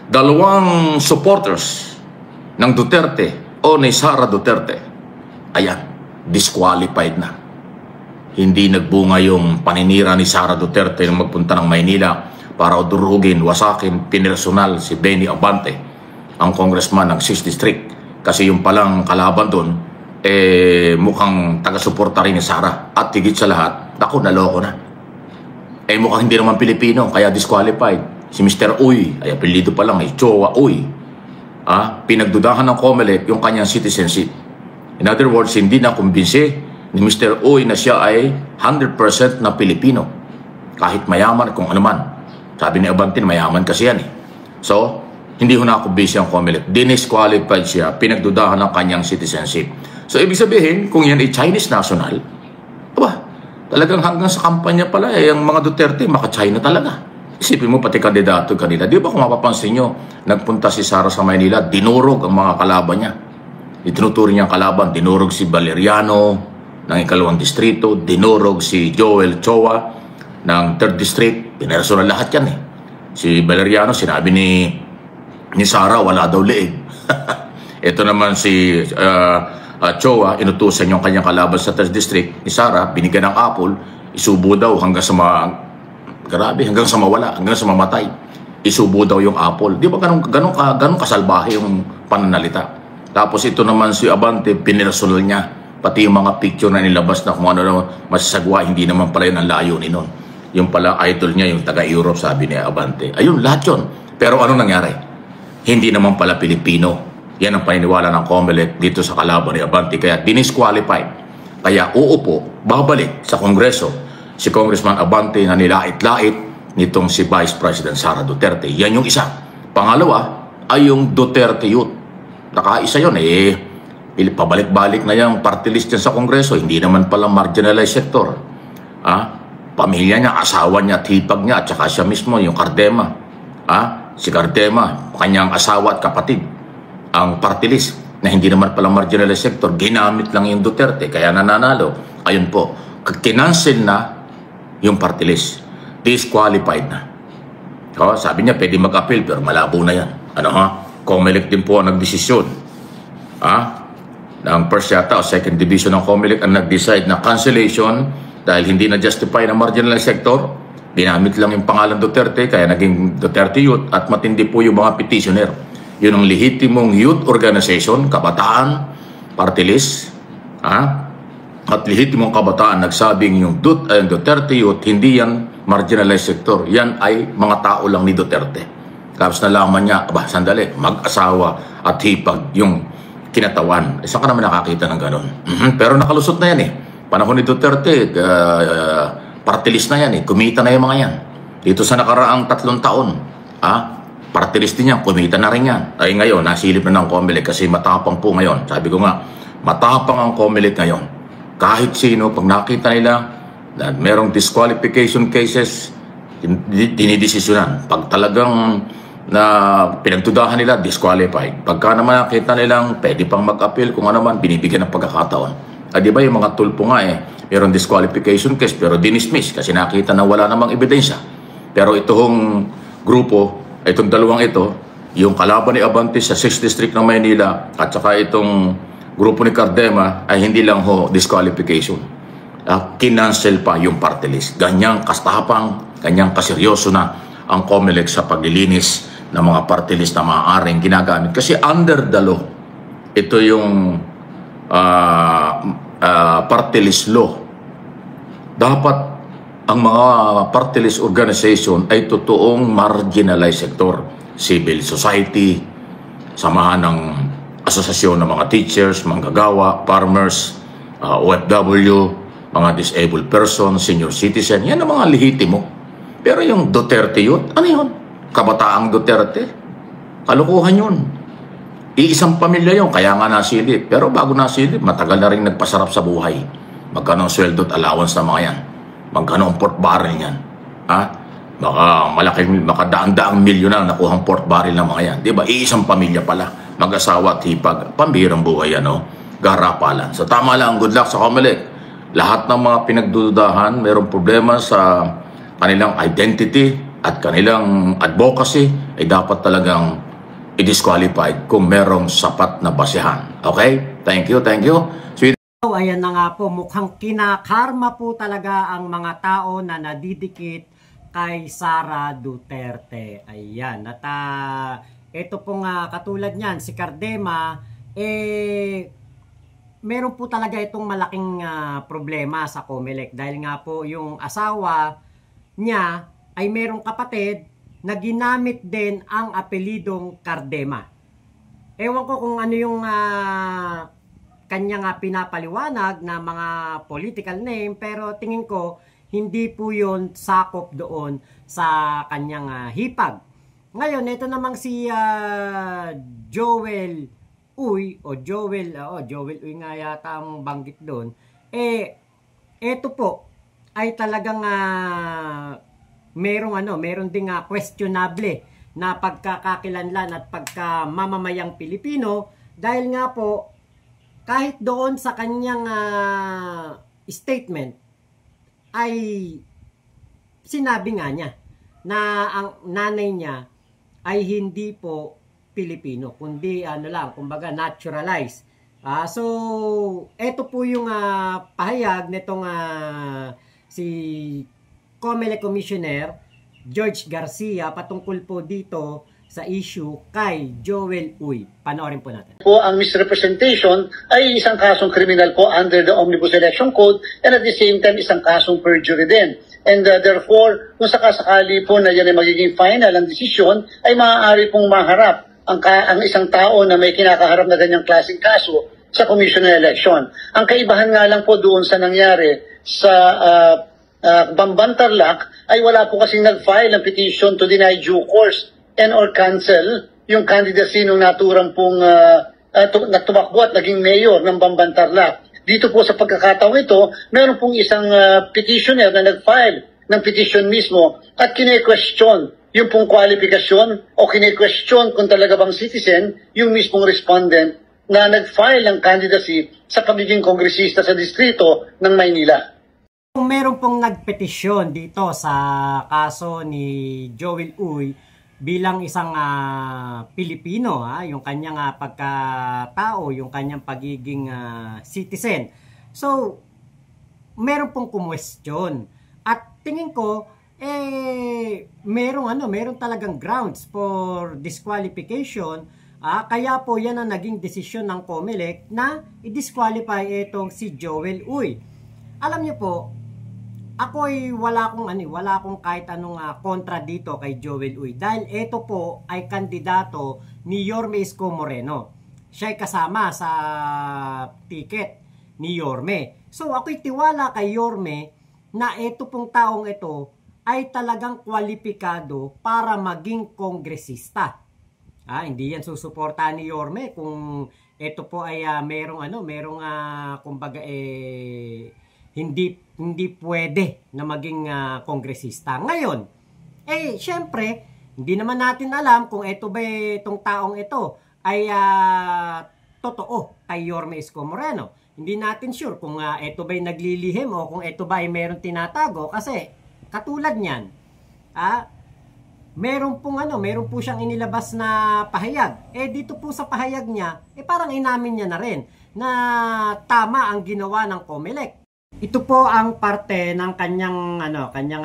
Dalawang supporters ng Duterte o ni Sara Duterte, ayan, disqualified na. Hindi nagbunga yung paninira ni Sara Duterte nang magpunta ng Maynila para udurugin, wasakin, pinersonal si Benny Abante, ang congressman ng 6th District. Kasi yung palang kalaban doon, mukhang taga-suporta rin ni Sara. At higit sa lahat, naku, naloko na. Mukhang hindi naman Pilipino, kaya disqualified. Si Mr. Uy, ay apelido pa lang, Chowa Uy. Pinagdudahan ng COMELEC yung kanyang citizenship. In other words, hindi na kumbinsi ni Mr. Uy na siya ay 100% na Pilipino. Kahit mayaman kung ano man. Sabi ni Abante, mayaman kasi yan eh. So, hindi ho nakumbinsi ang COMELEC. Dinisqualified siya, pinagdudahan ng kanyang citizenship. So, ibig sabihin, kung yan ay Chinese national, talagang hanggang sa kampanya pala, ang mga Duterte, maka-China talaga. Isipin mo, pati kandidato kanila. Di ba kung mapapansin nyo, nagpunta si Sara sa Maynila, dinurog ang mga kalaban niya. Itinuturing niyang kalaban, dinurog si Valeriano ng 2nd distrito, dinurog si Joel Chowa ng 3rd district, pinersonal lahat yan eh. Si Valeriano, sinabi ni Sara, wala daw leeg. Ito naman si Chowa, inutusan yung kanyang kalaban sa 3rd district ni Sara, binigyan ng apple, isubo daw hanggang sa hanggang sa mawala, hanggang sa mamatay. Isubo daw yung apple. Di ba ganun kasalbahe yung pananalita? Tapos ito naman si Abante, pinersonal niya. Pati yung mga picture na nilabas na kung ano naman masasagwa, hindi naman pala yun ang layunin nun. Yung pala idol niya, yung taga-Europe, sabi ni Abante. Ayun, lahat yun. Pero ano nangyari? Hindi naman pala Pilipino. Yan ang paniniwala ng COMELEC dito sa kalaban ni Abante. Kaya dinisqualified. Kaya uupo, babalik sa Kongreso si Congressman Abante na nilait-lait nitong si Vice President Sara Duterte. Yan yung isa. Pangalawa ay yung Duterte Youth. Nakaisa yun pabalik-balik na yung party list dyan sa Kongreso. Hindi naman pala marginalized sector. Pamilya niya, asawa niya, tipag niya, at saka siya mismo, yung Cardema. Si Cardema, kanyang asawa at kapatid. Ang party list na hindi naman pala marginalized sector, ginamit lang yung Duterte, kaya nananalo. Ayun po, kinancel na yung party list. Disqualified na. Sabi niya, pwede mag-appeal, pero malabo na yan. COMELEC din po ang nagdesisyon. Ng first yata o second division ng COMELEC ang nag-decide na cancellation dahil hindi na-justify ng marginalized sector. Ginamit lang yung pangalan Duterte, kaya naging Duterte Youth, at matindi po yung mga petitioner. Yun ang lehitimong youth organization, kabataan, party list, at lehitimong kabataan nagsabing yung Duterte Youth, hindi yan marginalized sector. Yan ay mga tao lang ni Duterte. Tapos nalaman niya, sandali, mag-asawa at hipag yung kinatawan. Saan ka naman nakakita ng ganon? Pero nakalusot na yan eh. Panahon ni Duterte, party list na yan eh. Kumita na yung mga yan. Dito sa nakaraang 3 taon, party list din yan, kumita na rin yan. Ay ngayon, nasilip na ng COMELEC kasi matapang po ngayon. Sabi ko nga, matapang ang COMELEC ngayon. Kahit sino, pag nakita nila na merong disqualification cases, dinidesisyonan. Pag talagang na pinagdudahan nila, disqualified. Pagka naman nakita nilang pwede pang mag-appeal, kung ano man, binibigyan ng pagkakataon. Di ba yung mga tulpo nga merong disqualification case pero dinismiss kasi nakita na wala namang ebidensya. Pero itong grupo, itong dalawang ito, yung kalaban ni Abante sa 6th District ng Maynila at saka itong grupo ni Cardema ay hindi lang disqualification. Kinancel pa yung party list. Ganyang kastapang, ganyang kaseryoso na ang COMELEC sa paglilinis ng mga party list na maaaring ginagamit. Kasi under the law, ito yung party list law. Dapat ang mga party list organization ay totoong marginalized sector. Civil society, samahan ng asosasyon ng mga teachers, manggagawa, farmers, OFW, mga disabled person, senior citizen. Yan ang mga lehitimo. Pero yung Duterte Youth, ano yun? Kabataang Duterte? Kalukuhan yun. Iisang pamilya yun, kaya nga nasilip. Pero bago nasilip, matagal na rin nagpasarap sa buhay. Magkano ang sweldo at allowance na mga yan? Magkano ang port barrel yan? Baka daan-daang milyon na nakuhang port barrel ng mga yan. Diba? Iisang pamilya pala. Mag-asawa at hipag. Pambirang buhay yan, Garapalan. So tama lang, good luck sa COMELEC. Lahat ng mga pinagdududahan, mayroong problema sa kanilang identity, at kanilang advocacy ay dapat talagang i-disqualified kung merong sapat na basehan. Okay? Thank you, thank you. So, ayan na nga po, mukhang kinakarma po talaga ang mga tao na nadidikit kay Sara Duterte. Ayan, at ito pong katulad niyan, si Cardema, meron po talaga itong malaking problema sa COMELEC dahil nga po yung asawa niya ay merong kapatid na ginamit din ang apelidong Cardema. Ewan ko kung ano yung kanyang pinapaliwanag na mga political name, pero tingin ko hindi po yun sakop doon sa kanyang hipag. Ngayon, ito namang si Joel Uy, o Joel Uy nga yata ang banggit doon. Ito po ay talagang meron ding questionable na pagkakakilanlan at pagkamamamayang Pilipino dahil nga po kahit doon sa kanyang statement ay sinabi nga niya na ang nanay niya ay hindi po Pilipino, kundi kumbaga naturalized. So, eto po yung pahayag nitong si COMELEC Commissioner George Garcia patungkol po dito sa issue kay Joel Uy. Panoorin po natin. Po ang misrepresentation ay isang kasong kriminal po under the Omnibus Election Code and at the same time isang kasong perjury din. And therefore, kung sakasakali po na yan ay magiging final ang desisyon, ay maaari pong maharap ang isang tao na may kinakaharap na ganyang klaseng kaso sa Commission on Election. Ang kaibahan nga lang po doon sa nangyari sa Bambantarlac ay wala po kasing nag-file ng petition to deny due course and or cancel yung candidacy ng naturang pong tumakbo at naging mayor ng Bambantarlac. Dito po sa pagkakataong ito, meron pong isang petitioner na nag-file ng petition mismo at kine-question yung pong kwalifikasyon o kine-question kung talaga bang citizen yung mismong respondent na nag-file ng candidacy sa pagiging kongresista sa distrito ng Maynila. Kung meron pong nagpetisyon dito sa kaso ni Joel Uy bilang isang Pilipino, yung kanyang pagkatao, yung kanyang pagiging citizen. So, meron pong kumwestiyon. At tingin ko, meron talagang grounds for disqualification. Kaya po yan ang naging desisyon ng COMELEC na i-disqualify itong si Joel Uy. Alam niyo po, ako ay wala akong kahit anong kontra dito kay Joel Uy dahil ito po ay kandidato ni Yorme Isko Moreno. Siya ay kasama sa ticket ni Yorme. So ako'y tiwala kay Yorme na ito pong taong ito ay talagang kwalipikado para maging kongresista. Hindi yan susuportahan ni Yorme kung ito po ay kumbaga hindi pwede na maging kongresista. Ngayon, syempre, hindi naman natin alam kung itong taong ito ay totoo kay Yorme Isko Moreno. Hindi natin sure kung ito ba'y naglilihim o kung ito ba ay meron tinatago kasi katulad niyan, meron po siyang inilabas na pahayag. Dito po sa pahayag niya, parang inamin niya na rin na tama ang ginawa ng COMELEC. Ito po ang parte ng kanyang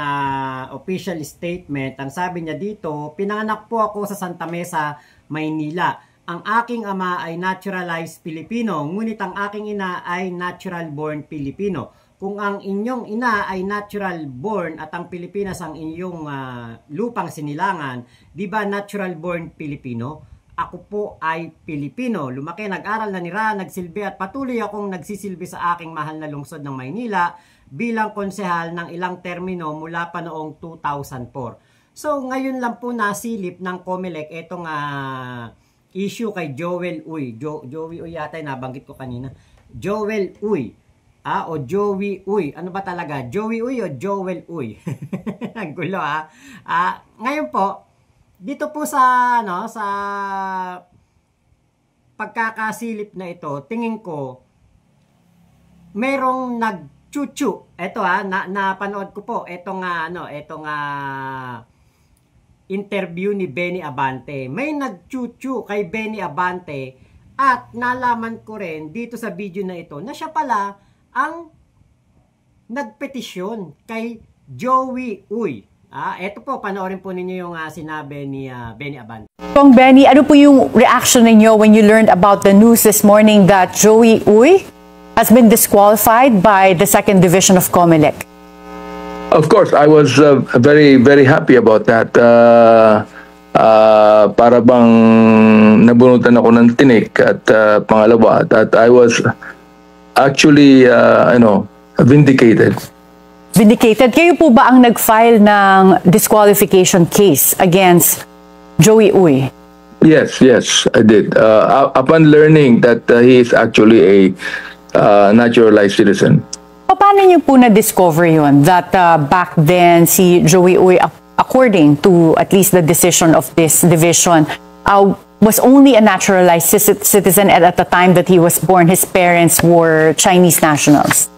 official statement. Ang sabi niya dito, pinanganak po ako sa Santa Mesa, Maynila. Ang aking ama ay naturalized Pilipino, ngunit ang aking ina ay natural born Pilipino. Kung ang inyong ina ay natural born at ang Pilipinas ang inyong lupang sinilangan, di ba natural born Pilipino? Ako po ay Pilipino. Lumaki, nag-aral, nanira, nagsilbi at patuloy akong nagsisilbi sa aking mahal na lungsod ng Maynila bilang konsehal ng ilang termino mula pa noong 2004. So ngayon lang po nasilip ng COMELEC itong issue kay Joel Uy. Joey Uy yata nabanggit ko kanina. Joel Uy. O Joey Uy. Ano ba talaga? Joey Uy o Joel Uy? Ang gulo ngayon po, dito po sa pagkakasilip na ito, tingin ko merong nagchuchu. Ito napanood ko po etong interview ni Benny Abante. May nagchuchu kay Benny Abante at nalaman ko rin dito sa video na ito na siya pala ang nagpetisyon kay Joey Uy. Ito po, panoorin po ninyo yung sinabi ni Benny Abante. Kong Benny, ano po yung reaction ninyo when you learned about the news this morning that Joey Uy has been disqualified by the 2nd Division of COMELEC? Of course, I was very, very happy about that. Para bang nabunutan ako ng tinik at pangalawa, that I was actually, vindicated. Vindicated? Kayo po ba ang nag-file ng disqualification case against Joey Uy? Yes, I did. Upon learning that he is actually a naturalized citizen. Paano niyo po na-discover yun? That back then, si Joey Uy, according to at least the decision of this division, was only a naturalized citizen at the time that he was born. His parents were Chinese nationals.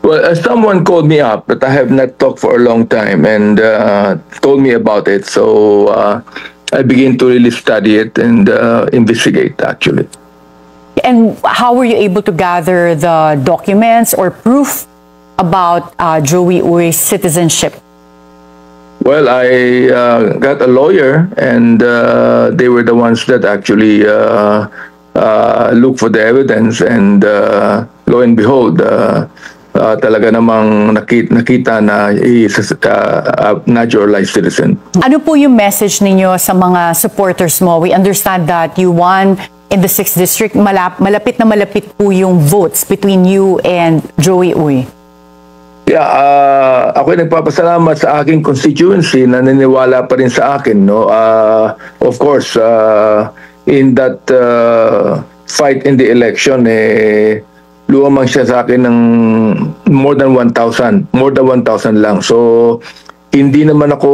Well, someone called me up that I have not talked for a long time and told me about it. So I began to really study it and investigate, actually. And how were you able to gather the documents or proof about Joey Uy's citizenship? Well, I got a lawyer, and they were the ones that actually looked for the evidence, and lo and behold, talaga namang nakita na he is a naturalized citizen. Ano po yung message ninyo sa mga supporters mo? We understand that you won in the 6th District. Malapit na malapit po yung votes between you and Joey Uy. Yeah, ako ay nagpapasalamat sa aking constituency na naniniwala pa rin sa akin, no. Of course, in that fight in the election, lumamang siya sa akin ng more than 1,000 lang. So hindi naman ako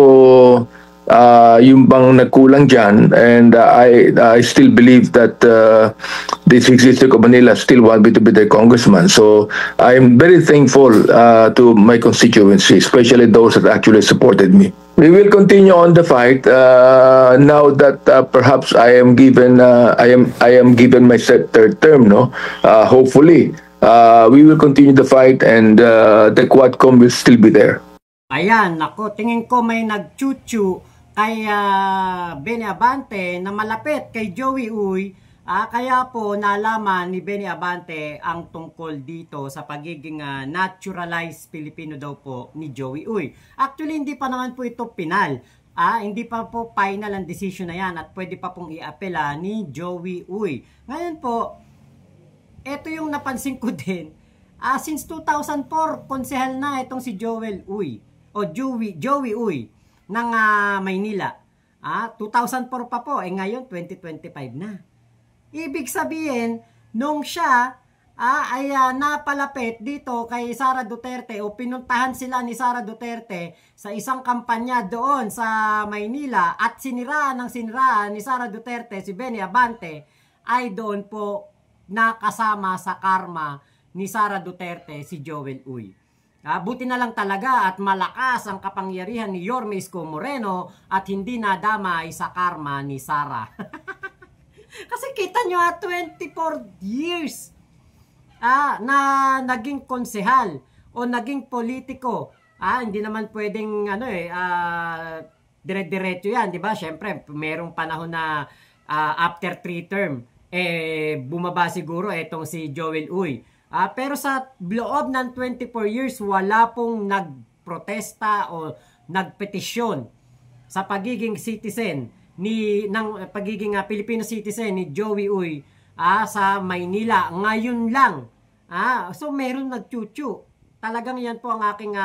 yung bang nagkulang dyan, and I still believe that the 6th District of Manila still want me to be their congressman. So I'm very thankful to my constituency, especially those that actually supported me. We will continue on the fight now that perhaps I am given my third term. No, hopefully we will continue the fight, and the Quadcom will still be there. Ayan, nako, tingin ko may nagchuchu kay Benny Abante na malapit kay Joey Uy. Kaya po nalaman ni Benny Abante ang tungkol dito sa pagiging naturalized Filipino daw po ni Joey Uy. Actually, hindi pa naman po ito final. Hindi pa po final ang decision na yan at pwede pa pong i-apela ni Joey Uy. Ngayon po, ito yung napansin ko din. Since 2004, konsehal na itong si Joey Uy ng Maynila. 2004 pa po, ngayon 2025 na. Ibig sabihin, nung siya ay napalapit dito kay Sara Duterte o pinuntahan sila ni Sara Duterte sa isang kampanya doon sa Maynila at siniraan ni Sara Duterte si Benny Abante, ay doon po nakasama sa karma ni Sara Duterte si Joey Uy. Buti na lang talaga at malakas ang kapangyarihan ni Yorme Isko Moreno at hindi nadamay sa karma ni Sara. Kasi kita nyo 24 years na naging konsehal o naging politiko. Hindi naman pwedeng dire-diretso yan, di ba? Siyempre, merong panahon na after 3 term, bumaba siguro etong si Joey Uy. Pero sa loob ng 24 years, wala pong nagprotesta o nagpetisyon sa pagiging citizen pagiging Filipino citizen ni Joey Uy sa Maynila. Ngayon lang. So meron nagchuchu. Talagang yan po ang aking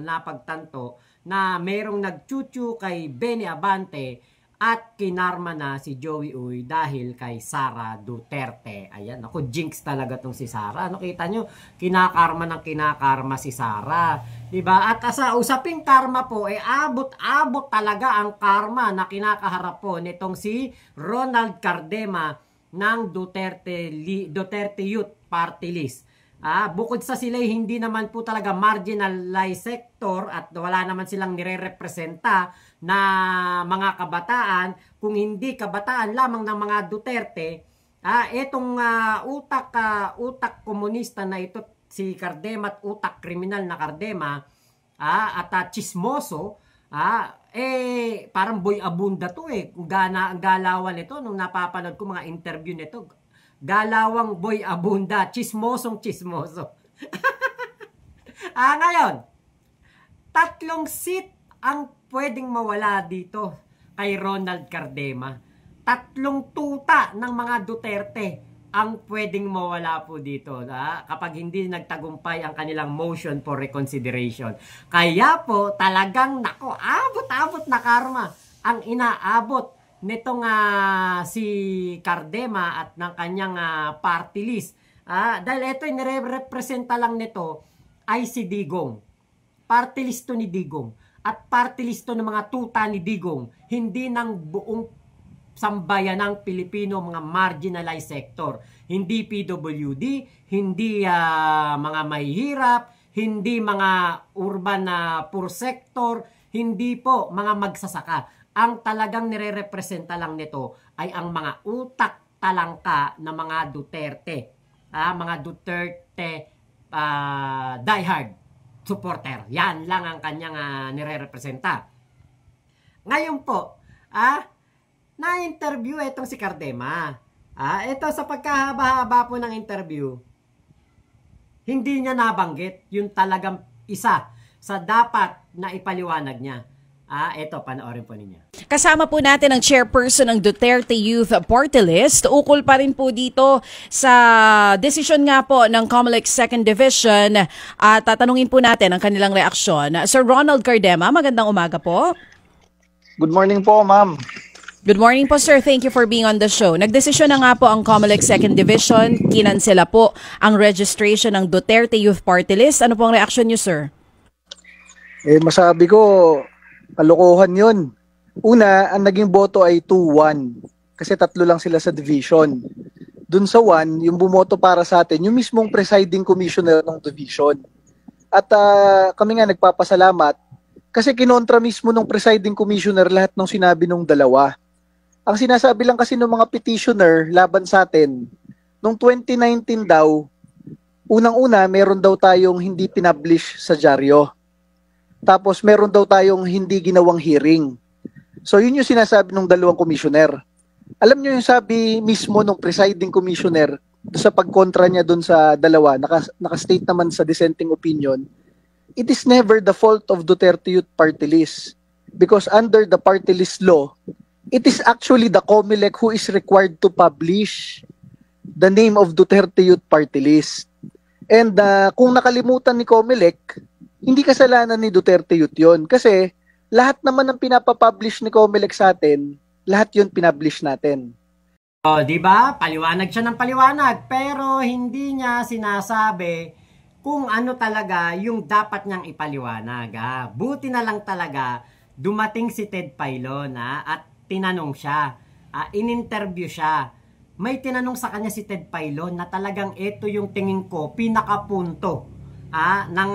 napagtanto na merong nagchuchu kay Benny Abante at kinarma na si Joey Uy dahil kay Sara Duterte. Ayan, ako, jinx talaga tong si Sara. Kita nyo, kinakarma si Sara. Diba? At sa usaping karma po, abot-abot talaga ang karma na kinakaharap po nitong si Ronald Cardema ng Duterte Youth Party List. Bukod sa sila hindi naman po talaga marginalized sector at wala naman silang nire-representa na mga kabataan, kung hindi kabataan lamang ng mga Duterte, itong utak komunista na ito, si Cardema at utak kriminal na Cardema, at chismoso, parang boy abunda to Kung ang galawan nito, nung napapanood ko mga interview nito, galawang boy abunda, chismosong chismoso. Ngayon, 3 seat ang pwedeng mawala dito kay Ronald Cardema. 3 tuta ng mga Duterte ang pwedeng mawala po dito kapag hindi nagtagumpay ang kanilang motion for reconsideration. Kaya po talagang abot-abot na karma ang inaabot nitong si Cardema at ng kanyang party list. Dahil ito, nire-representa lang nito ay si Digong. Party list to ni Digong. At party list to ng mga tuta ni Digong. Hindi ng buong sambayan ng Pilipino, mga marginalized sector. Hindi PWD, hindi mga mahihirap, hindi mga urban poor sector, hindi po mga magsasaka. Ang talagang nire-representa lang nito ay ang mga utak talangka na mga Duterte. Mga Duterte diehard supporter. Yan lang ang kanyang nire-representa. Ngayon po, na-interview itong si Cardema. Ito sa pagkahaba-haba po ng interview, hindi niya nabanggit yung talagang isa sa dapat na ipaliwanag niya. Ito, panoorin po ninyo. Kasama po natin ang chairperson ng Duterte Youth Party List. Ukol pa rin po dito sa desisyon nga po ng COMELEC 2nd Division at tatanungin po natin ang kanilang reaksyon. Sir Ronald Cardema, magandang umaga po. Good morning po, ma'am. Good morning po, sir. Thank you for being on the show. Nagdesisyon na nga po ang COMELEC 2nd Division. Kinansela po ang registration ng Duterte Youth Party List. Ano po ang reaksyon niyo, sir? Masabi ko, kalokohan yun. Una, ang naging boto ay 2-1 kasi 3 lang sila sa division. Dun sa 1, yung bumoto para sa atin, yung mismong presiding commissioner ng division. At kami nga nagpapasalamat kasi kinontra mismo ng presiding commissioner lahat ng sinabi nung dalawa. Ang sinasabi lang kasi ng mga petitioner laban sa atin, nung 2019 daw, unang-una meron daw tayong hindi pinablish sa dyaryo. Tapos meron daw tayong hindi ginawang hearing. So yun yung sinasabi ng dalawang commissioner. Alam nyo yung sabi mismo ng presiding commissioner sa pagkontra niya dun sa dalawa, naka-state naman sa dissenting opinion, it is never the fault of Duterte Youth Party List. Because under the party list law, it is actually the COMELEC who is required to publish the name of Duterte Youth Party List. And kung nakalimutan ni COMELEC, hindi kasalanan ni Duterte Youth yun. Kasi lahat naman ng pinapapublish ni COMELEC sa atin, lahat yun pinablish natin. Di ba? Paliwanag siya ng paliwanag, pero hindi niya sinasabi kung ano talaga yung dapat niyang ipaliwanag. Buti na lang talaga dumating si Ted Pailon at tinanong siya, in-interview siya. May tinanong sa kanya si Ted Pailon na talagang ito yung tingin ko pinakapunto ng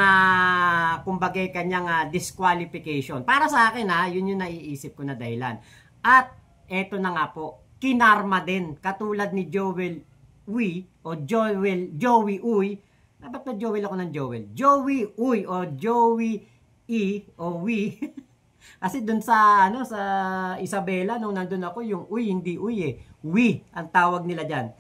kumbaga kanyang disqualification. Para sa akin yun yung naiisip ko na dahilan. At eto na nga po, kinarma din katulad ni Joey Uy. Dapat na Joel ako ng Joel. Joey Uy o Joey E o Uy. Kasi dun sa sa Isabela nung nandun ako, yung Uy hindi Uy Uy ang tawag nila diyan.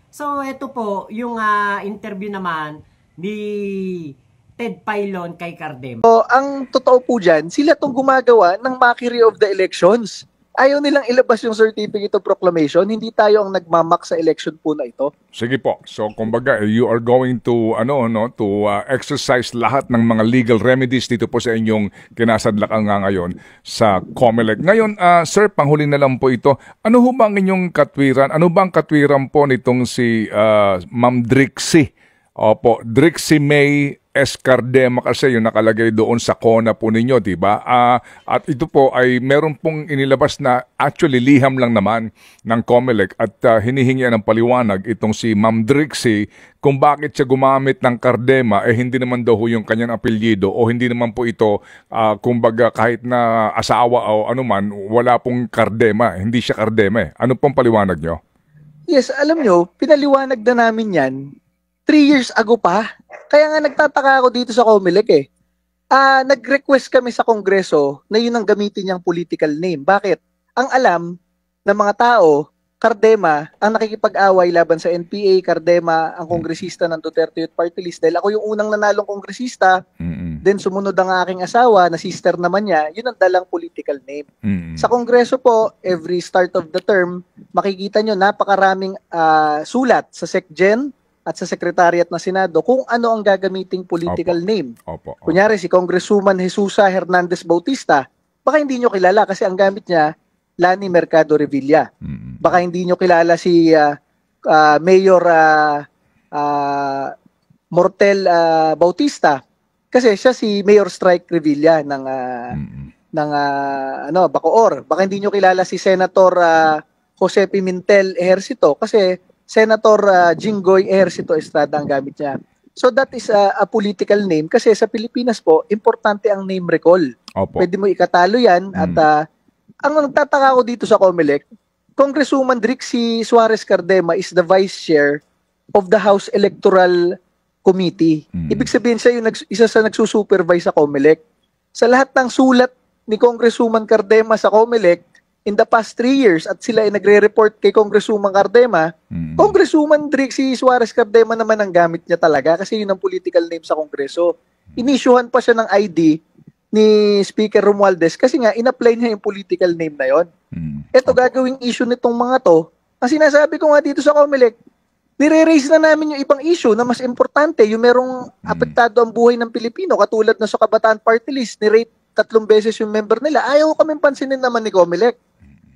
So eto po yung interview naman ni Ted Pailon kay Cardema. So, ang totoo po dyan, sila tong gumagawa ng mockery of the elections. Ayaw nilang ilabas yung certificate of proclamation, hindi tayo ang nagmamak sa election po na ito. Sige po. So kumbaga you are going to exercise lahat ng mga legal remedies dito po sa inyong kinasadlakan nga ngayon sa COMELEC. Ngayon, sir, panghuli na lang po ito. Ano ho ba ang inyong katwiran? Ano ba ang katwiran po nitong si Ma'am Drixie? Opo, Drixie May Escardema kasi yung nakalagay doon sa kona po ninyo, di ba? At ito po ay meron pong inilabas na actually liham lang naman ng COMELEC at hinihingi ng paliwanag itong si Ma'am Drixie kung bakit siya gumamit ng Cardema hindi naman daw yung kanyang apelyido o hindi naman po ito kumbaga kahit na asawa o anuman, wala pong Cardema, hindi siya Cardema. Ano pong paliwanag nyo? Yes, alam nyo, pinaliwanag na namin yan 3 years ago pa. Kaya nga nagtataka ako dito sa COMELEC eh. Nag-request kami sa Kongreso na yun ang gamitin niyang political name. Bakit? Ang alam ng mga tao, Cardema, ang nakikipag-away laban sa NPA, Cardema, ang kongresista ng Duterte Youth Party List. Dahil ako yung unang nanalong kongresista, then sumunod ang aking asawa, na sister naman niya, yun ang dalang political name. Sa Kongreso po, every start of the term, makikita nyo napakaraming sulat sa SecGen, at sa Secretariat ng Senado kung ano ang gagamiting political name. Kunyari si Congresswoman Jesusa Hernandez Bautista, baka hindi nyo kilala kasi ang gamit niya Lani Mercado Revilla. Baka hindi nyo kilala si Mayor Mortel Bautista kasi siya si Mayor Strike Revilla ng Bacoor. Baka hindi nyo kilala si Senator Jose Pimentel Ejercito kasi Senator Jinggoy Ejercito Estrada ang gamit niya. So that is a political name kasi sa Pilipinas po, importante ang name recall. Pwede mo ikatalo yan at ang nagtataka ko dito sa COMELEC, Congresswoman Drixie Suarez Cardema is the Vice Chair of the House Electoral Committee. Ibig sabihin siya yung isa sa nagsusupervise sa COMELEC. Sa lahat ng sulat ni Congresswoman Cardema sa COMELEC, in the past 3 years at sila ay nagre-report kay Congresswoman Cardema, Congresswoman Drixie Suarez Cardema naman ang gamit niya talaga kasi yun ang political name sa Kongreso. Inisyuhan pa siya ng ID ni Speaker Romualdez kasi nga in-apply niya yung political name na yon. Ito gagawing issue nitong mga to. Ang sinasabi ko nga dito sa COMELEC, nire-raise na namin yung ibang issue na mas importante, yung merong apektado ang buhay ng Pilipino katulad na sa Kabataan Party List, ni-rate 3 beses yung member nila. Ayaw kami pansinin naman ni COMELEC.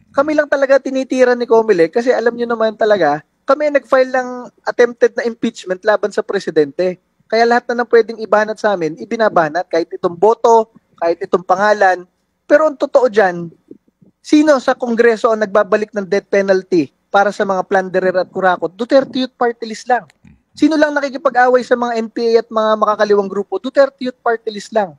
Kami lang talaga tinitira ni COMELEC kasi alam nyo naman talaga, kami nag-file ng attempted na impeachment laban sa presidente. Kaya lahat na pwedeng ibanat sa amin, ibinabanat kahit itong boto, kahit itong pangalan. Pero ang totoo dyan, sino sa Kongreso ang nagbabalik ng death penalty para sa mga plunderer at kurakot? Duterte Youth Party List lang. Sino lang nakikipag-away sa mga NPA at mga makakaliwang grupo? Duterte Youth Party List lang.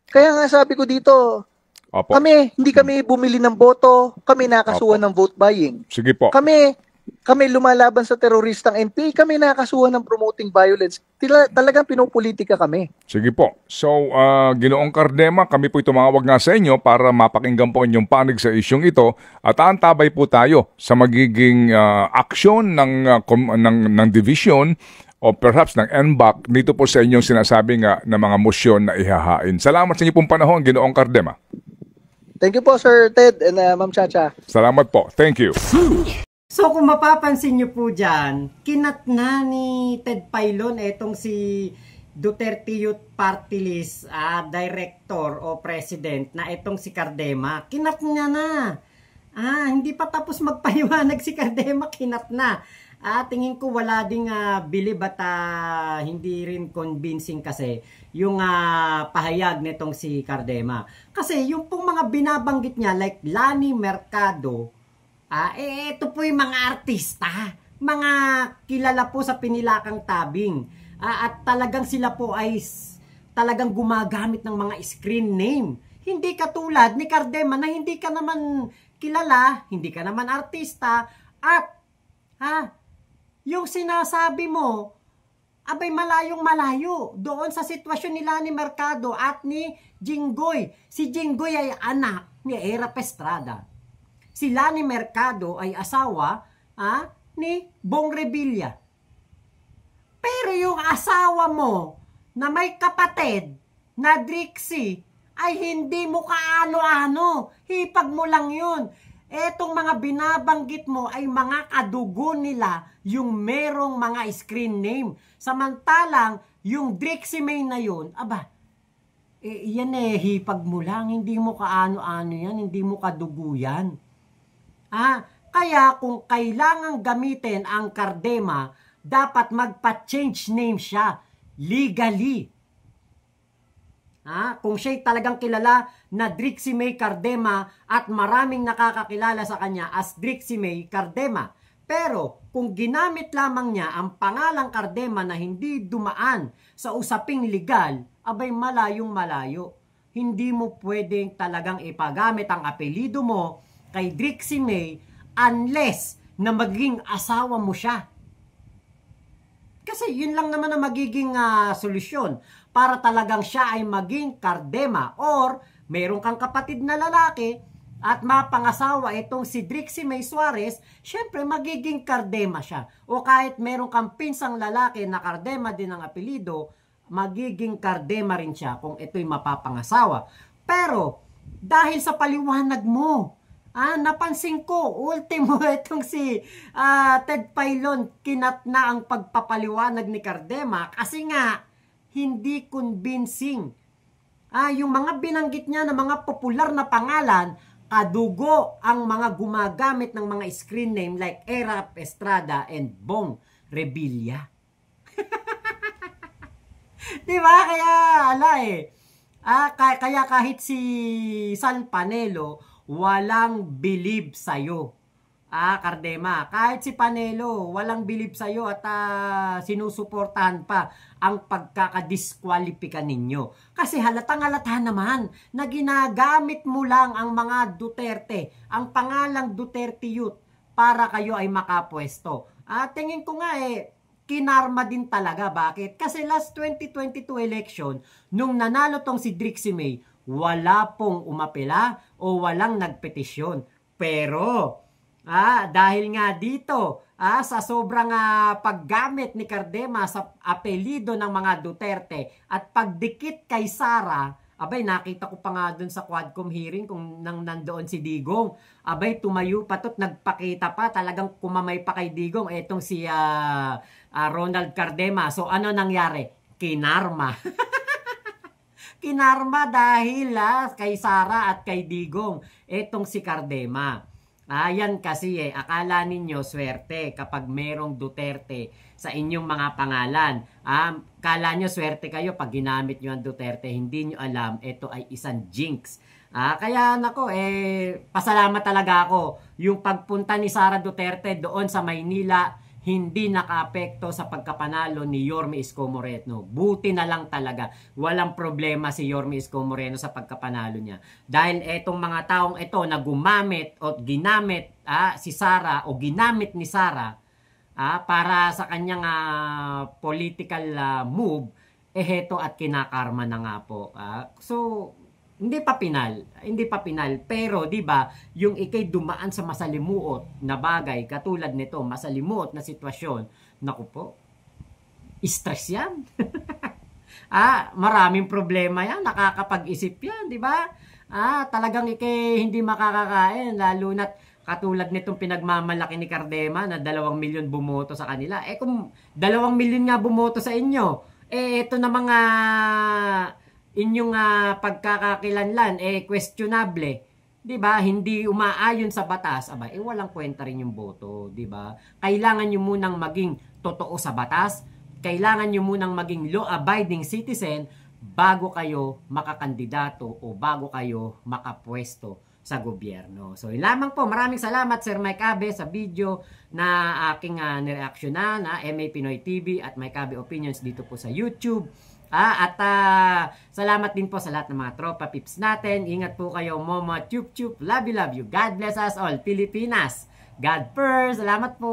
Kaya nga sabi ko dito, hindi kami bumili ng boto, kami nakasuhan ng vote buying. Sige po. Kami lumalaban sa teroristang NPA, kami nakasuhan ng promoting violence. Talagang pinopolitika kami. Sige po. So, Ginoong Cardema, kami po tumawag nga sa inyo para mapakinggan po inyong panig sa isyong ito at aantabay po tayo sa magiging aksyon ng division o perhaps ng NBAC dito po sa inyong sinasabi nga na mga motion na ihahain. Salamat sa inyo pong panahon, Ginoong Cardema. Thank you po, Sir Ted and Ma'am Chacha. Salamat po. Thank you. So kung mapapansin nyo po dyan, kinat na ni Ted Pailon etong si Duterte Youth Party List director o president na etong si Cardema. Kinat niya na. Hindi pa tapos magpaliwanag si Cardema, kinat na. Tingin ko wala ding bilib at hindi rin convincing kasi yung pahayag nitong si Cardema. Kasi yung pong mga binabanggit niya like Lani Mercado, ito po yung mga artista, mga kilala po sa pinilakang tabing. At talagang sila po ay talagang gumagamit ng mga screen name. Hindi katulad ni Cardema na hindi ka naman kilala, hindi ka naman artista, at yung sinasabi mo, abay malayong malayo doon sa sitwasyon ni Lani Mercado at ni Jinggoy. Si Jinggoy ay anak ni Era Estrada. Si Lani Mercado ay asawa ni Bong Revilla. Pero yung asawa mo na may kapatid na Drixie ay hindi mo kaano-ano. Hipag mo lang yun. Etong mga binabanggit mo ay mga kadugo nila yung merong mga screen name. Samantalang yung Drixie May na yun, yan hipag mo lang. Hindi mo kaano-ano yan. Hindi mo kadugo yan. Kaya kung kailangang gamitin ang Cardema, dapat magpa-change name siya legally. Kung siya'y talagang kilala na Drixie May Cardema at maraming nakakakilala sa kanya as Drixie May Cardema. Pero kung ginamit lamang niya ang pangalang Cardema na hindi dumaan sa usaping legal, abay malayong malayo. Hindi mo pwedeng talagang ipagamit ang apelido mo kay Drixie May unless na maging asawa mo siya. Kasi yun lang naman ang magiging solusyon para talagang siya ay maging Cardema. Or meron kang kapatid na lalaki at mapangasawa itong si Drixie May Suarez, syempre magiging Cardema siya. O kahit meron kang pinsang lalaki na Cardema din ang apelido, magiging Cardema rin siya kung ito'y mapapangasawa. Pero dahil sa paliwanag mo, napansin ko, ultimo itong si Ted Pailon, kinat na ang pagpapaliwanag ni Cardema kasi nga, hindi convincing. Yung mga binanggit niya na mga popular na pangalan, kadugo ang mga gumagamit ng mga screen name like Erap Estrada and Bong Revilla. Diba? Kaya, kaya kahit si Sal Panelo, walang believe sa'yo. Cardema, kahit si Panelo, walang believe sa'yo at sinusuportahan pa ang pagkakadiskwalipika ninyo. Kasi halatang-halata naman na ginagamit mo lang ang mga Duterte, ang pangalang Duterte Youth para kayo ay makapwesto. Tingin ko nga kinarma din talaga. Bakit? Kasi last 2022 election, nung nanalo tong si Drixie May, wala pong umapela o walang nagpetisyon. Pero dahil nga dito sa sobrang paggamit ni Cardema sa apelido ng mga Duterte at pagdikit kay Sara, abay nakita ko pa nga dun sa Quadcom hearing kung nandoon si Digong, abay tumayo pa to't nagpakita pa, talagang kumamay pa kay Digong etong si Ronald Cardema. So ano nangyari? Kinarma. Kinarma dahil kay Sara at kay Digong etong si Cardema. Yan kasi akala ninyo swerte kapag merong Duterte sa inyong mga pangalan. Akala nyo swerte kayo pag ginamit nyo ang Duterte. Hindi nyo alam, ito ay isang jinx. Kaya nako, pasalamat talaga ako. Yung pagpunta ni Sara Duterte doon sa Maynila, hindi nakaapekto sa pagkapanalo ni Yorme Isko Moreno. Buti na lang talaga. Walang problema si Yorme Isko Moreno sa pagkapanalo niya. Dahil etong mga taong ito na gumamit o ginamit si Sara o ginamit ni Sara para sa kanyang political move, heto at kinakarma na nga po. So, hindi pa pinal, pero 'di ba, yung ikay dumaan sa masalimuot na bagay katulad nito, masalimuot na sitwasyon, naku po. Stress 'yan. Maraming problema 'yan, nakakapag-isip 'yan, 'di ba? Talagang ikay hindi makakakain lalo na't katulad nitong pinagmamalaki ni Cardema na 2 milyon bumoto sa kanila. Kung 2 milyon nga bumoto sa inyo, ito na mga inyong pagkakakilanlan questionable, 'di ba? Hindi umaayon sa batas, walang kwenta rin yung boto, 'di ba? Kailangan niyo munang maging totoo sa batas, kailangan niyo munang maging law-abiding citizen bago kayo makakandidato o bago kayo makapwesto sa gobyerno. So, lamang po, maraming salamat Sir Mike Abe sa video na aking nireaksyonan na MA Pinoy TV at Mike Abe Opinions dito po sa YouTube. At salamat din po sa lahat ng mga tropa pips natin. Ingat po kayo, Momo, Chup Chup. Love you, love you. God bless us all. Pilipinas. God first. Salamat po.